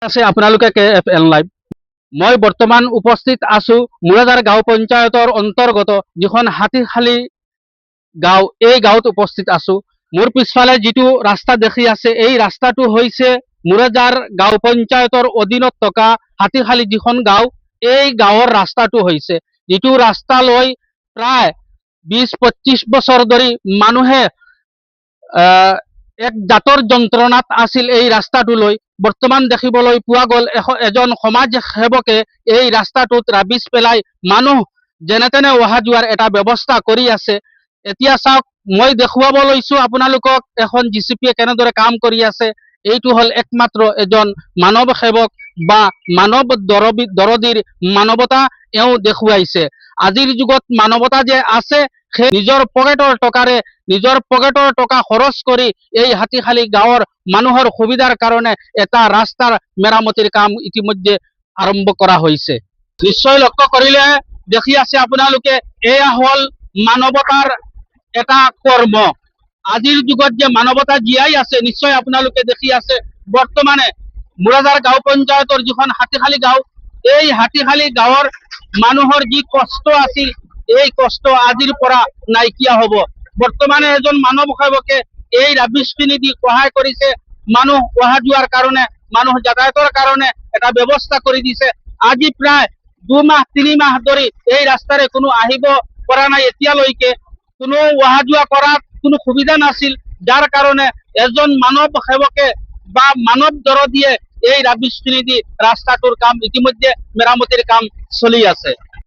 আছে আপোনালোকে KFN live. মই বৰ্তমান উপস্থিত আছো মুৰাদাৰ গাঁও পঞ্চায়তৰ অন্তৰ্গত যিখন হাতীখালী গাঁও, এই গাঁৱত উপস্থিত আছো। মোৰ পিছফালে যিটো ৰাস্তা দেখি আছে, এই ৰাস্তাটো হৈছে মুৰাদাৰ গাঁও পঞ্চায়তৰ অধীনত থকা হাতীখালী যিখন গাঁও, এই গাঁৱৰ ৰাস্তাটো হৈছে, যিটো ৰাস্তালৈ প্ৰায় 20-25 বছৰ ধৰি মানুহে এক জাতৰ যন্ত্ৰণাত আছিল। এই ৰাস্তাটোলৈ বৰ্তমান দেখিবলৈ পোৱা গ'ল এজন সমাজ সেৱকে এই ৰাস্তাটোত ৰাবিছ পেলাই মানুহ যেনে তেনে অহা যোৱাৰ এটা ব্যৱস্থা কৰি আছে। এতিয়া চাওক, মই দেখুৱাব লৈছো আপোনালোকক এখন জিচিপিয়ে কেনেদৰে কাম কৰি আছে। এইটো হল একমাত্ৰ এজন মানৱ সেৱক বা মানৱ দৰদীৰ মানৱতা এওঁ দেখুৱাইছে। আজিৰ যুগত মানৱতা যে আছে, সেই নিজৰ পকেটৰ টকা খৰচ কৰি এই হাতীখালী গাঁৱৰ মানুহৰ সুবিধাৰ কাৰণে এটা ৰাস্তাৰ মেৰামতিৰ কাম ইতিমধ্যে আৰম্ভ কৰা হৈছে। নিশ্চয় লক্ষ্য কৰিলে দেখি আছে আপোনালোকে, এয়া হল মানৱতাৰ এটা কৰ্ম। আজিৰ যুগত যে মানৱতা জীয়াই আছে, নিশ্চয় আপোনালোকে দেখি আছে। বৰ্তমানে মুৰাদাৰ গাঁও পঞ্চায়তৰ যিখন হাতীখালী গাঁও, এই হাতীখালী গাঁৱৰ মানুহৰ যি কষ্ট আছিল, এই কষ্ট আজিৰ পৰা নাইকিয়া হব। বৰ্তমানে এজন মানৱ সেৱকে এই ৰাবিছখিনি দি সহায় কৰিছে। মানুহ অহা যোৱাৰ কাৰণে, মানুহ যাতায়াতৰ কাৰণে এটা ব্যৱস্থা কৰি দিছে। আজি প্ৰায় 2-3 মাহ ধৰি এই ৰাস্তাৰে কোনো আহিব পৰা নাই। এতিয়ালৈকে কোনো অহা যোৱা কৰাত কোনো সুবিধা নাছিল, যাৰ কাৰণে এজন মানৱ সেৱকে বা মানৱ দৰদীয়ে এই ৰাবিছখিনি দি ৰাস্তাটোৰ কাম ইতিমধ্যে মেৰামতিৰ কাম চলি আছে।